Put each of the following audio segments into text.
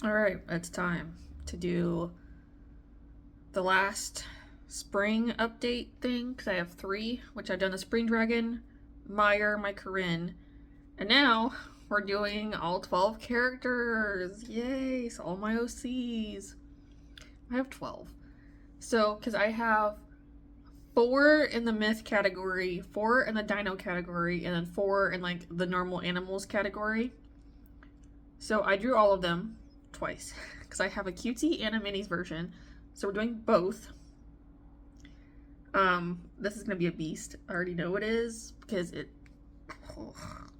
Alright, it's time to do the last spring update thing, because I have three, which I've done the Spring Dragon, Meyer, my Corinne, and now we're doing all 12 characters. Yay! So all my OCs. I have 12. So, because I have 4 in the myth category, 4 in the dino category, and then 4 in like the normal animals category. So I drew all of them twice because I have a QT and a minis version. So we're doing both. This is gonna be a beast. I already know it is because it. Oh,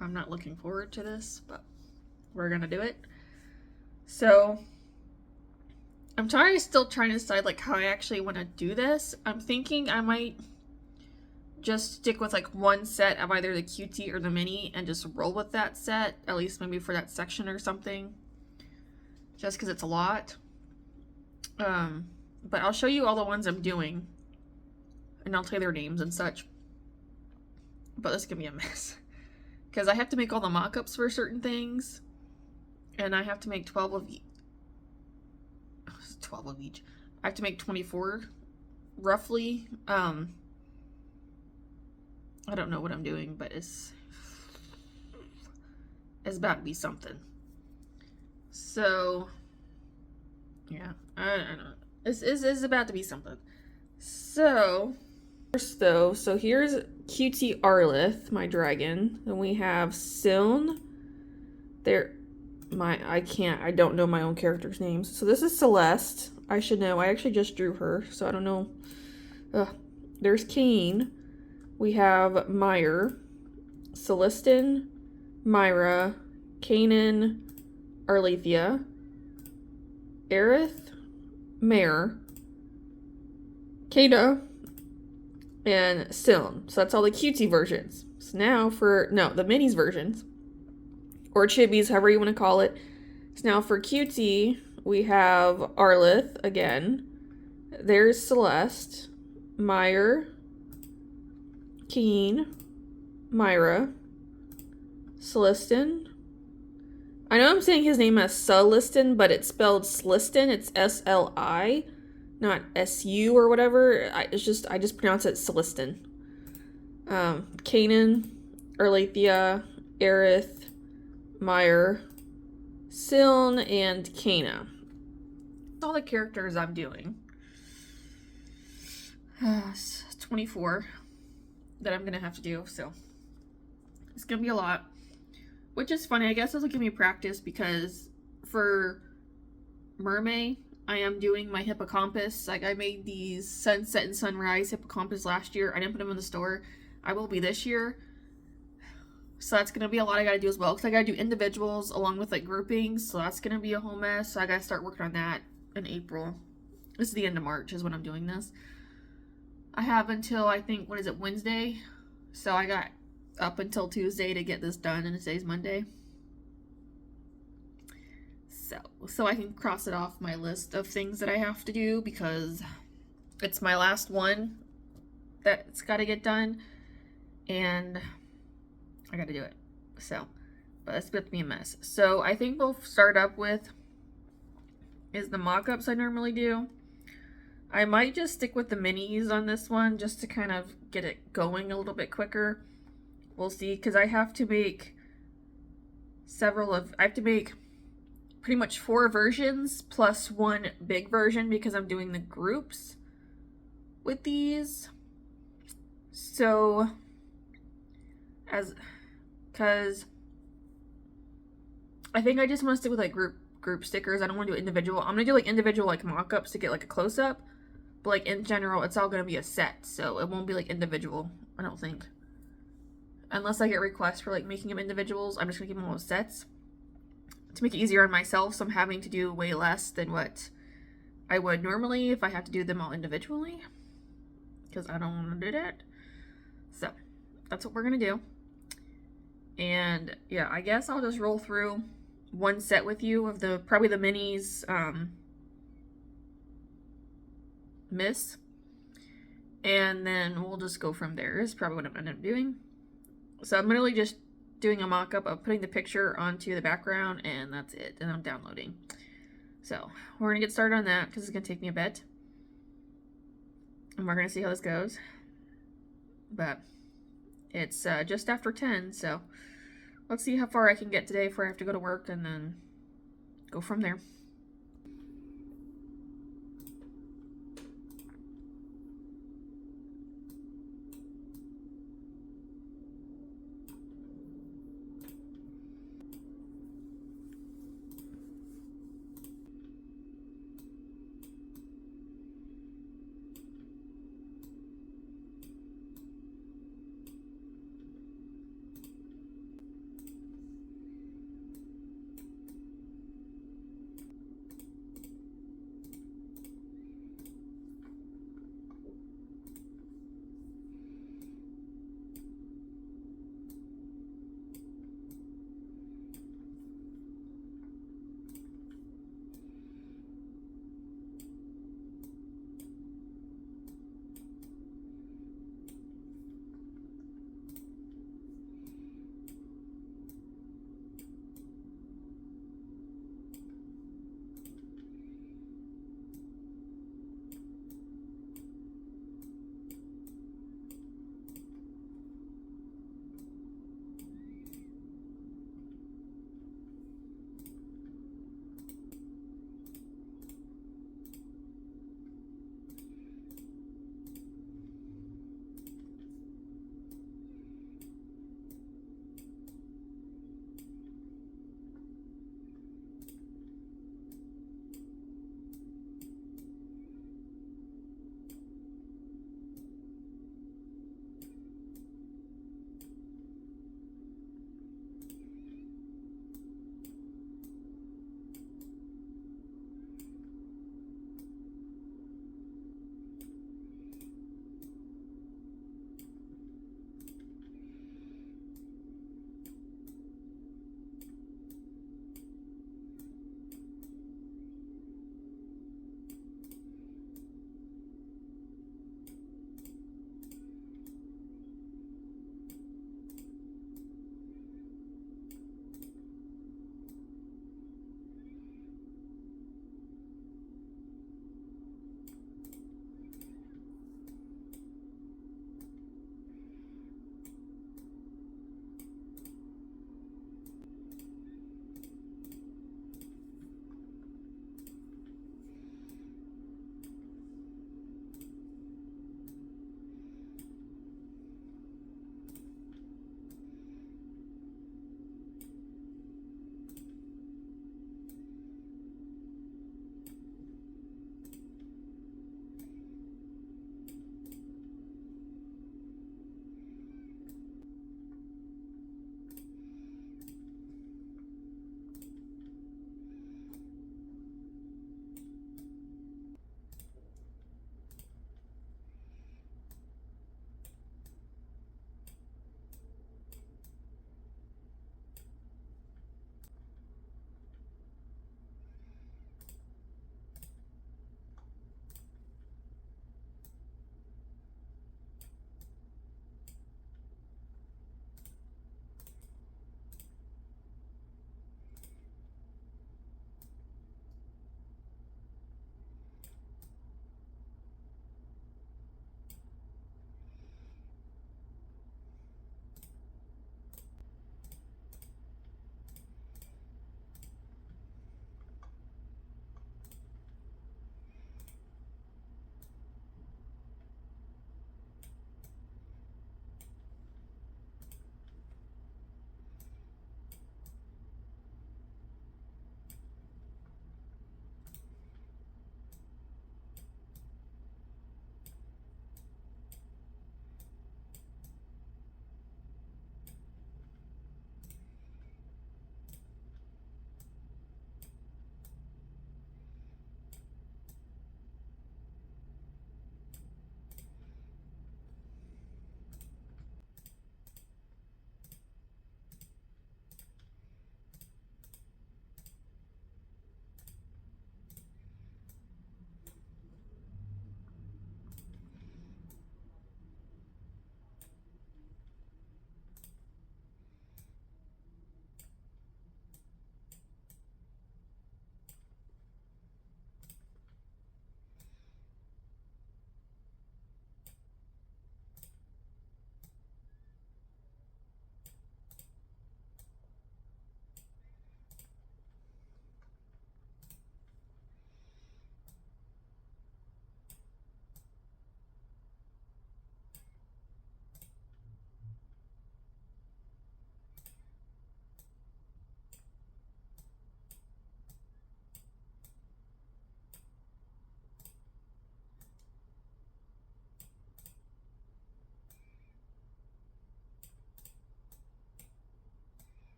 I'm not looking forward to this, but we're gonna do it. So I'm still trying to decide like how I actually want to do this. I'm thinking I might just stick with like one set of either the QT or the mini and just roll with that set, at least maybe for that section or something, just because it's a lot. But I'll show you all the ones I'm doing, and I'll tell you their names and such. But this is gonna be a mess because I have to make all the mock-ups for certain things, and I have to make 12 of each. 12 of each. I have to make 24, roughly. I don't know what I'm doing, but it's about to be something. So, yeah, I don't know. This is about to be something. So, first though, so here's QT Arlith, my dragon. Then we have Siln. There, I don't know my own character's names. So this is Celeste. I should know. I actually just drew her, so I don't know. There's Kane. We have Meyer, Celestin, Myra, Kanan, Arlethea, Aerith, Mare, Kada, and Siln. So that's all the QT versions. So now for, no, the minis versions, or chibis, however you want to call it. So now for QT, we have Arlith again. There's Celeste, Meyer, Keen, Myra, Celestin. I know I'm saying his name as Celestin, but it's spelled Sliston. It's S-L-I, not S-U or whatever. I just pronounce it Celestin. Kanan, Arlethea, Aerith, Meyer, Siln, and Kana. That's all the characters I'm doing. 24 that I'm gonna have to do, so it's gonna be a lot. Which is funny, I guess this will give me practice because for Mermaid, I am doing my hippocampus. Like, I made these sunset and sunrise hippocampus last year. I didn't put them in the store. I will be this year. So that's gonna be a lot I gotta do as well, because I gotta do individuals along with like groupings, so that's gonna be a whole mess. So I gotta start working on that in April. This is the end of March is when I'm doing this. I have until, I think, what is it, Wednesday? So I got up until Tuesday to get this done, and today's Monday. So I can cross it off my list of things that I have to do, because it's my last one that's got to get done, and I got to do it. So, but it's going to be a mess. So I think we'll start up with is the mock-ups I normally do. I might just stick with the minis on this one just to kind of get it going a little bit quicker. We'll see, because I have to make I have to make pretty much 4 versions plus one big version because I'm doing the groups with these. So, because I think I just want to stick with like group stickers. I don't want to do individual. I'm gonna do like individual like mock-ups to get like a close-up. But like in general, it's all gonna be a set, so it won't be like individual, I don't think. Unless I get requests for like making them individuals, I'm just gonna keep them all as sets to make it easier on myself. So I'm having to do way less than what I would normally if I had to do them all individually, because I don't want to do that. So that's what we're gonna do. And yeah, I guess I'll just roll through one set with you of probably the minis. Miss, and then we'll just go from there. Is probably what I'm gonna end up doing. So I'm literally just doing a mock-up of putting the picture onto the background, and that's it, and I'm downloading. So we're gonna get started on that because it's gonna take me a bit, and we're gonna see how this goes. But it's just after 10, so let's see how far I can get today before I have to go to work, and then go from there.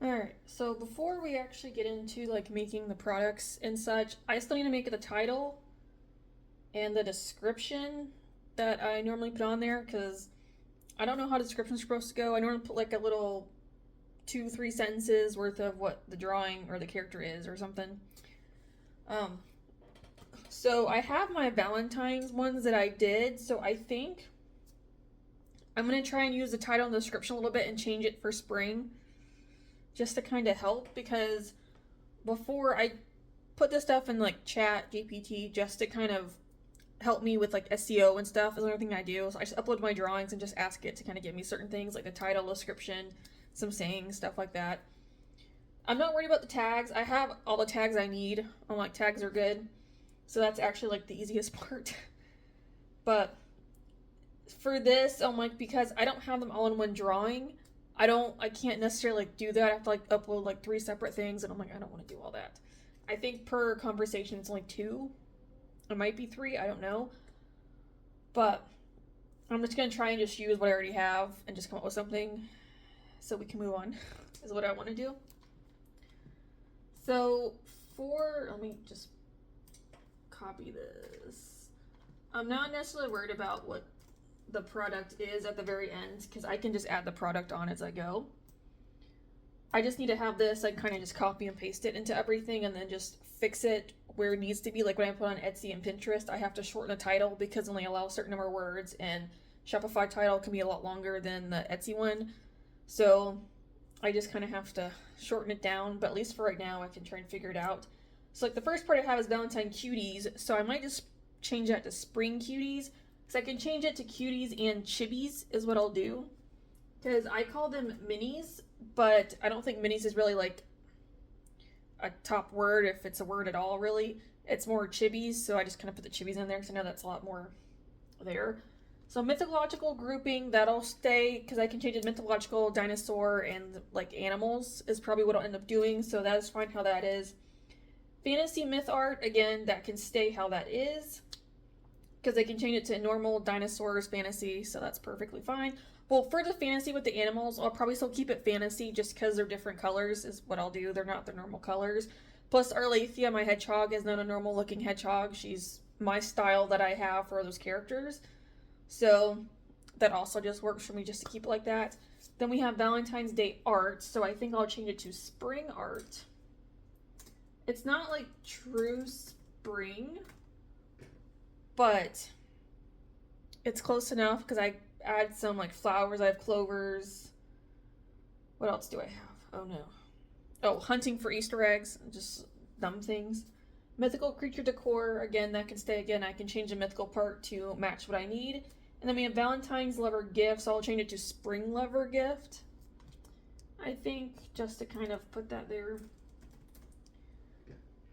Alright, so before we actually get into like making the products and such, I still need to make the title and the description that I normally put on there because I don't know how the description's supposed to go. I normally put like a little 2-3 sentences worth of what the drawing or the character is or something. So I have my Valentine's ones that I did, so I think I'm gonna try and use the title and the description a little bit and change it for spring just to kind of help, because before I put this stuff in like chat GPT just to kind of help me with like SEO and stuff is another thing I do. So I just upload my drawings and just ask it to kind of give me certain things like the title, description, some sayings, stuff like that. I'm not worried about the tags. I have all the tags I need. I'm like, tags are good. So that's actually like the easiest part. But for this, I'm like, because I don't have them all in one drawing, I can't necessarily like do that. I have to like upload like 3 separate things, and I'm like, I don't want to do all that. I think per conversation it's only 2. It might be 3, I don't know. But I'm just gonna try and just use what I already have and just come up with something so we can move on, is what I want to do. So let me just copy this. I'm not necessarily worried about what the product is at the very end because I can just add the product on as I go. I just need to have this, I kind of just copy and paste it into everything and then just fix it where it needs to be. Like when I put on Etsy and Pinterest, I have to shorten the title because it only allows a certain number of words, and Shopify title can be a lot longer than the Etsy one. So I just kind of have to shorten it down, but at least for right now I can try and figure it out. So like the first part I have is Valentine Cuties, so I might just change that to Spring Cuties. So I can change it to Cuties and Chibis is what I'll do. Because I call them minis, but I don't think minis is really like a top word, if it's a word at all, really. It's more chibis, so I just kind of put the chibis in there because I know that's a lot more there. So mythological grouping, that'll stay because I can change it to mythological, dinosaur, and like animals is probably what I'll end up doing, so that is fine how that is. Fantasy myth art, again, that can stay how that is because I can change it to normal, dinosaurs, fantasy, so that's perfectly fine. Well, for the fantasy with the animals, I'll probably still keep it fantasy just because they're different colors is what I'll do. They're not their normal colors. Plus, Arlathea, my hedgehog, is not a normal looking hedgehog. She's my style that I have for those characters. So that also just works for me just to keep it like that. Then we have Valentine's Day art, so I think I'll change it to spring art. It's not like true spring, but it's close enough because I add some like flowers. I have clovers. What else do I have? Oh no. Oh, hunting for Easter eggs. Just dumb things. Mythical creature decor. Again, that can stay. Again, I can change the mythical part to match what I need. And then we have Valentine's lover gift, so I'll change it to spring lover gift. I think just to kind of put that there.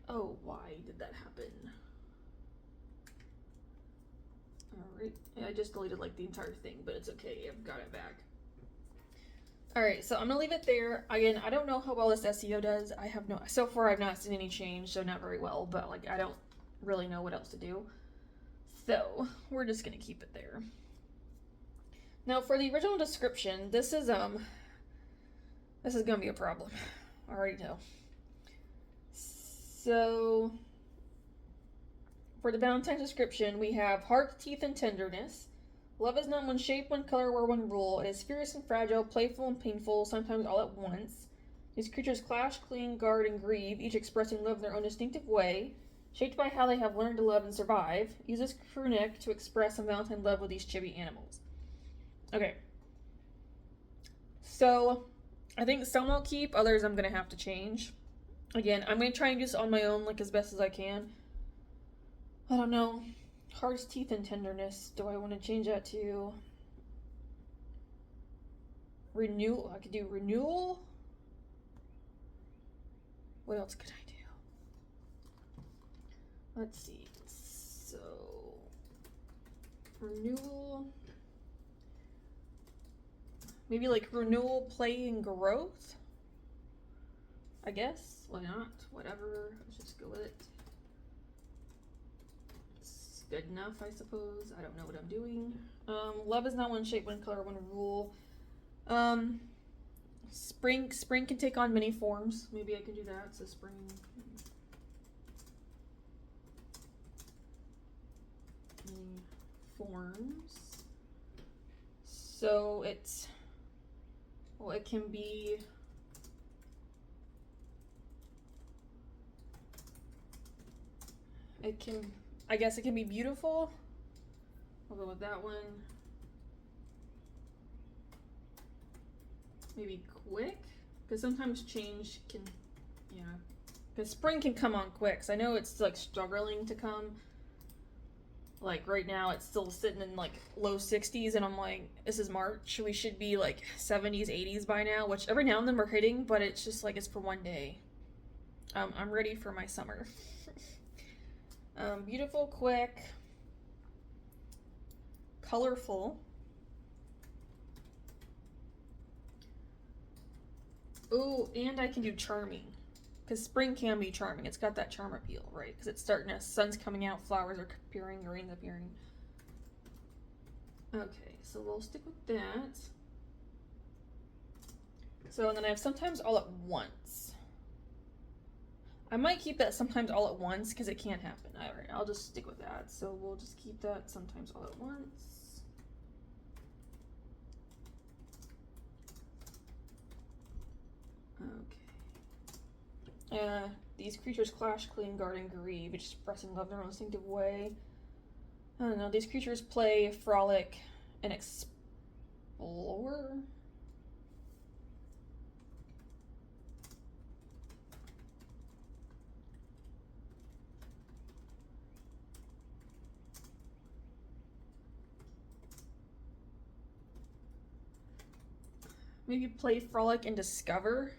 Oh, why did that happen? Alright, yeah, I just deleted like the entire thing, but it's okay, I've got it back. Alright, so I'm gonna leave it there. Again, I don't know how well this SEO does. So far I've not seen any change, so not very well, but like I don't really know what else to do. So, we're just gonna keep it there. Now for the original description, this is gonna be a problem. I already know. So for the Valentine's description, we have heart, teeth, and tenderness. Love is not one shape, one color, or one rule. It is fierce and fragile, playful and painful, sometimes all at once. These creatures clash, cling, guard, and grieve, each expressing love in their own distinctive way, shaped by how they have learned to love and survive. Use this crew neck to express some Valentine love with these chibi animals. Okay. So, I think some I'll keep, others I'm going to have to change. Again, I'm going to try and do this on my own, like, as best as I can. I don't know. Heart's teeth and tenderness. Do I want to change that to renewal? I could do renewal. What else could I do? Let's see. So, renewal. Maybe like renewal, play, and growth? I guess. Why not? Whatever. Let's just go with it. Good enough, I suppose. I don't know what I'm doing. Love is not one shape, one color, one rule. Spring can take on many forms. Maybe I can do that. So spring. Many forms. So it's, well, it can be, I guess it can be beautiful. I'll go with that one. Maybe quick, because sometimes change can, yeah. Because spring can come on quick. So I know it's like struggling to come. Like right now it's still sitting in like low 60s, and I'm like, this is March. We should be like 70s, 80s by now, which every now and then we're hitting, but it's just like it's for one day. I'm ready for my summer. Beautiful, quick, colorful. Oh, and I can do charming, because spring can be charming. It's got that charm appeal, right? Because it's starting to, sun's coming out, flowers are appearing, rain's appearing. Okay, so we'll stick with that. So, and then I have sometimes all at once. I might keep that sometimes all at once, because it can't happen. Alright, I'll just stick with that. So we'll just keep that sometimes all at once. Okay. These creatures clash, cling, guard, and grieve, each expressing love in their own instinctive way. I don't know. These creatures play, frolic, and explore. Maybe play, frolic, and discover.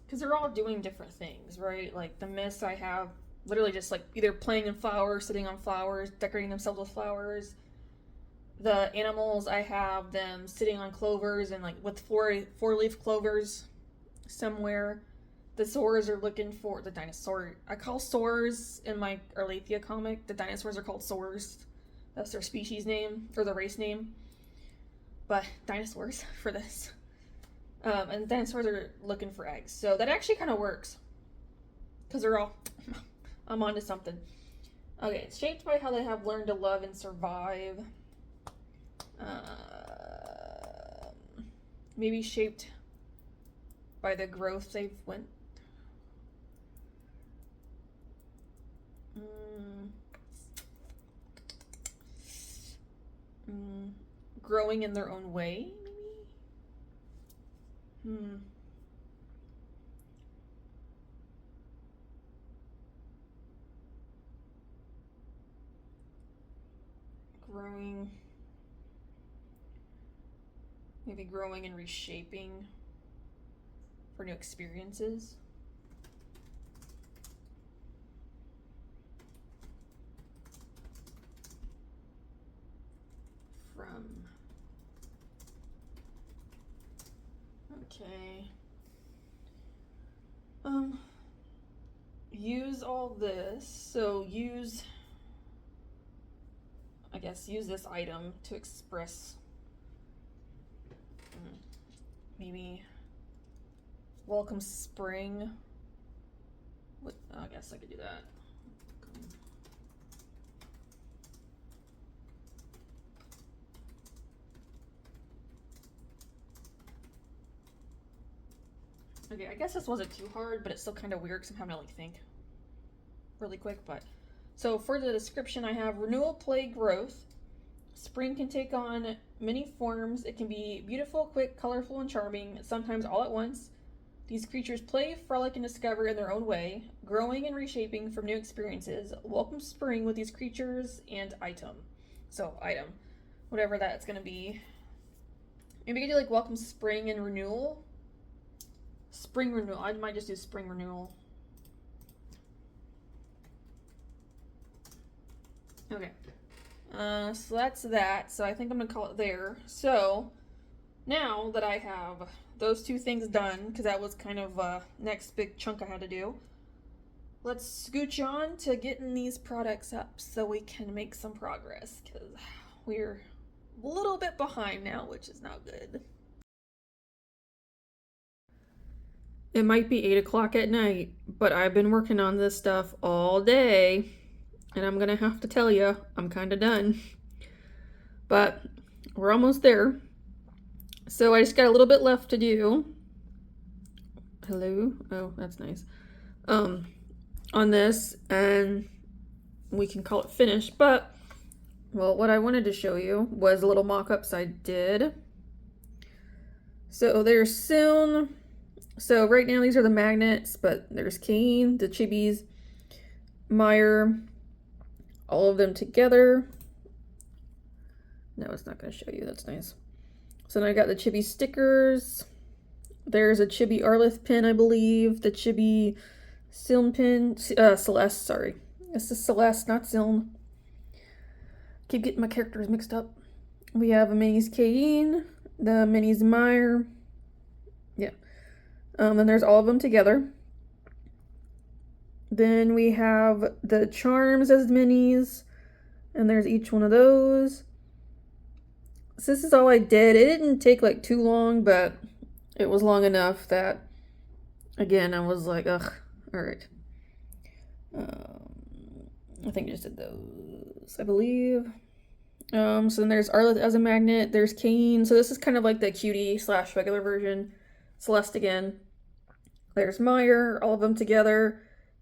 Because they're all doing different things, right? Like the mists, I have literally just like either playing in flowers, sitting on flowers, decorating themselves with flowers. The animals, I have them sitting on clovers and like with four-leaf clovers somewhere. The soars are looking for the dinosaur. I call soars in my Arlathea comic. The dinosaurs are called soars. That's their species name or the race name. But dinosaurs for this. And dinosaurs are looking for eggs. So that actually kind of works. Because they're all... I'm onto something. Okay, it's shaped by how they have learned to love and survive. Maybe shaped by the growth they've went. Growing in their own way, maybe? Growing. Maybe growing and reshaping for new experiences. From. Okay. Use all this. So use, I guess, use this item to express maybe welcome spring. What? I guess I could do that. Okay, I guess this wasn't too hard, but it's still kind of weird because I'm having to like think really quick. But so for the description, I have renewal, play, growth. Spring can take on many forms. It can be beautiful, quick, colorful, and charming, sometimes all at once. These creatures play, frolic, and discover in their own way, growing and reshaping from new experiences. Welcome spring with these creatures and item. So item, whatever that's gonna be. Maybe we could do like welcome spring and renewal. Spring renewal. I might just do spring renewal. Okay. So that's that. So I think I'm gonna call it there. So Now that I have those two things done, because that was kind of next big chunk I had to do, let's scooch on to getting these products up so we can make some progress, because we're a little bit behind now, which is not good. It might be 8 o'clock at night, but I've been working on this stuff all day, and I'm gonna have to tell you, I'm kind of done. But we're almost there. So I just got a little bit left to do. Hello? Oh, that's nice. On this, and we can call it finished. But, well, what I wanted to show you was a little mock-ups I did. So there's Siln. So right now these are the magnets, but there's Kane, the Chibis, Meyer, all of them together. No, it's not going to show you. That's nice. So then I got the Chibi stickers. There's a Chibi Arlith pin, I believe. The Chibi Siln pin. Celeste, sorry. This is Celeste, not Siln. Keep getting my characters mixed up. We have a Minis Kane, the Minis Meyer. Yeah. Then there's all of them together. Then we have the Charms as minis. And there's each one of those. So this is all I did. It didn't take like too long, but it was long enough that, again, I was like, ugh, all right. I think I just did those, I believe. So then there's Arleth as a magnet. There's Kane. So this is kind of like the cutie / regular version. Celeste again. There's Meyer, all of them together.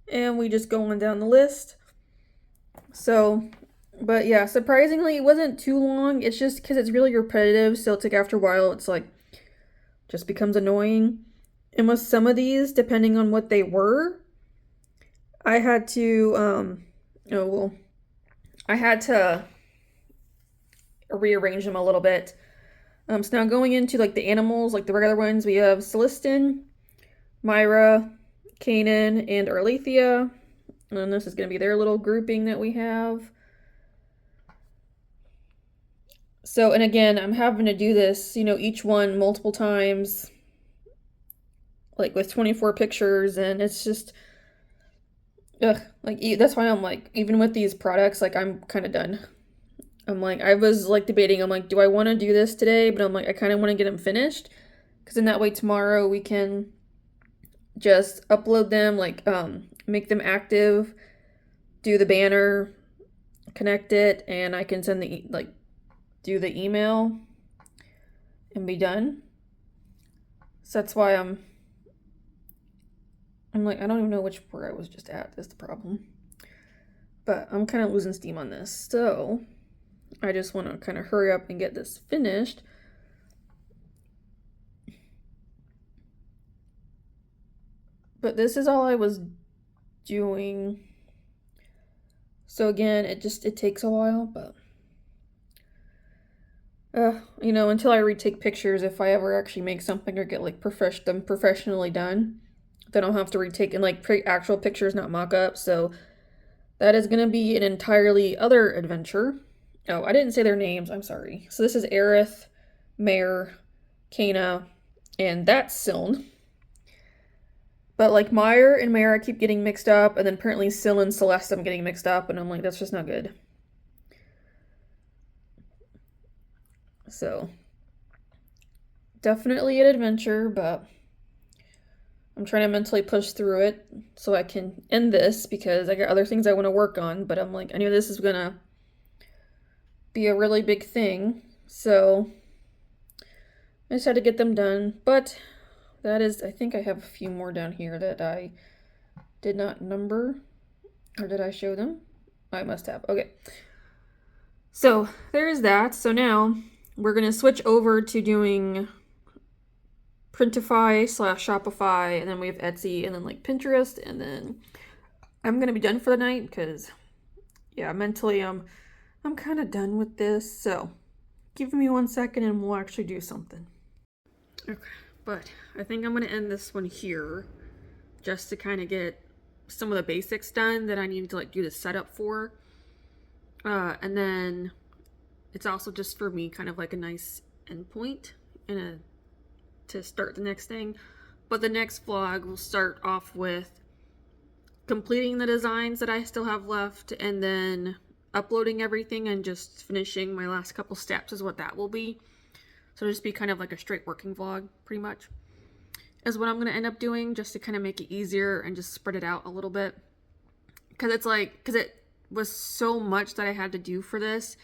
And we just go on down the list. So, but yeah, surprisingly, it wasn't too long. It's just because it's really repetitive. So it's like after a while, it's like, just becomes annoying. And with some of these, depending on what they were, I had to, I had to rearrange them a little bit. So now going into like the animals, like the regular ones, we have Celestin, Myra, Kanan, and Arlethea. And this is going to be their little grouping that we have. So, and again, I'm having to do this, each one multiple times, like with 24 pictures, and it's just, ugh, like, that's why I'm like, even with these products, like, I'm kind of done. I'm like, I was like debating, I'm like, do I want to do this today? But I'm like, I kind of want to get them finished, because in that way tomorrow we can just upload them, like, make them active, do the banner, connect it, and I can send the, like, do the email and be done. So that's why I'm like, I don't even know where I was just at is the problem. But I'm kind of losing steam on this. So I just want to kind of hurry up and get this finished. But this is all I was doing. So again, it takes a while, but until I retake pictures, if I ever actually make something or get like them professionally done, then I'll have to retake and like actual pictures, not mock-ups. So that is going to be an entirely other adventure. Oh, I didn't say their names. I'm sorry. So this is Aerith, Mare, Kana, and that's Siln. But like Meyer and Mare, I keep getting mixed up, and then apparently Siln and Celeste I'm getting mixed up, and I'm like, that's just not good. So, definitely an adventure, but I'm trying to mentally push through it so I can end this, because I got other things I want to work on, but I'm like, I knew this is gonna be a really big thing, so I just had to get them done. But that is, I think I have a few more down here that I did not number, or did I show them? I must have. Okay. So there's that. So now we're going to switch over to doing Printify / Shopify, and then we have Etsy, and then like Pinterest, and then I'm going to be done for the night because, yeah, mentally I'm kind of done with this. So give me 1 second and we'll actually do something. Okay, but I think I'm going to end this one here just to kind of get some of the basics done that I need to like do the setup for. And then it's also just for me kind of like a nice endpoint. to start the next thing. But the next vlog will start off with completing the designs that I still have left, and then uploading everything and just finishing my last couple steps is what that will be. So it'll just be kind of like a straight working vlog, pretty much, is what I'm going to end up doing, just to kind of make it easier and just spread it out a little bit. Because it was so much that I had to do for this,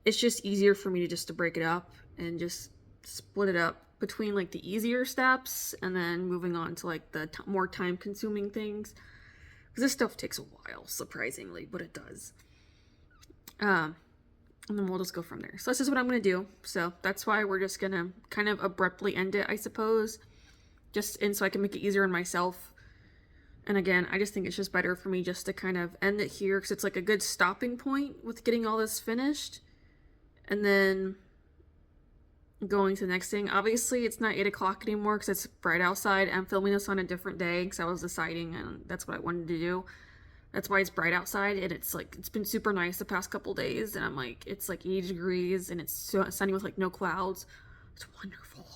it's just easier for me to break it up and just split it up between like the easier steps and then moving on to like the more time consuming things. Because this stuff takes a while, surprisingly, but it does. And then we'll just go from there. So this is what I'm going to do. So that's why we're just going to kind of abruptly end it, I suppose. So I can make it easier on myself. And again, I just think it's just better for me just to kind of end it here, because it's like a good stopping point with getting all this finished. And then going to the next thing. Obviously, it's not 8 o'clock anymore because it's bright outside. I'm filming this on a different day because I was deciding, and that's what I wanted to do. That's why it's bright outside, and it's been super nice the past couple days, and I'm like, it's like 80 degrees, and it's so sunny with like no clouds. It's wonderful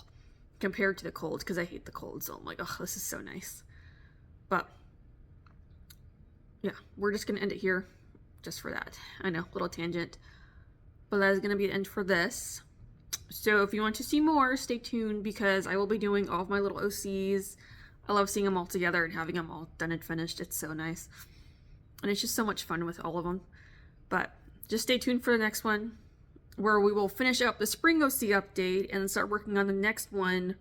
compared to the cold, because I hate the cold, so I'm like, oh, this is so nice. But yeah, we're just gonna end it here just for that. I know, little tangent, but that is gonna be the end for this. So if you want to see more, stay tuned, because I will be doing all of my little OCs. I love seeing them all together and having them all done and finished. It's so nice. And it's just so much fun with all of them. But just stay tuned for the next one, where we will finish up the Spring OC update and start working on the next one.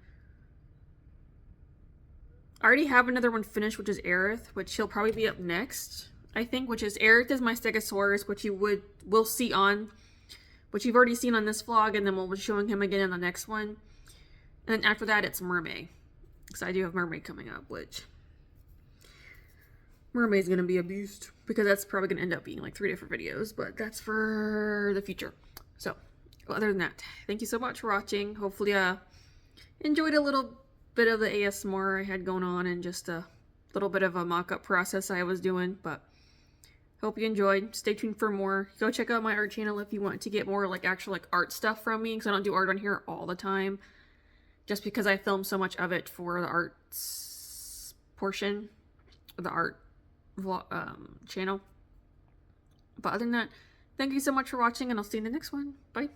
I already have another one finished, which is Aerith, which he'll probably be up next, I think, which is Aerith is my Stegosaurus, which you will see on, which you've already seen on this vlog, and then we'll be showing him again in the next one. And then after that, it's Mermaid. Because I do have Mermaid coming up, which Mermaid's going to be a beast, because that's probably going to end up being like 3 different videos, but that's for the future. So, other than that, thank you so much for watching. Hopefully, enjoyed a little bit of the ASMR I had going on, and just a little bit of a mock-up process I was doing, but hope you enjoyed. Stay tuned for more. Go check out my art channel if you want to get more like actual like art stuff from me, because I don't do art on here all the time, just because I film so much of it for the arts portion of the art channel. But other than that, thank you so much for watching, and I'll see you in the next one. Bye.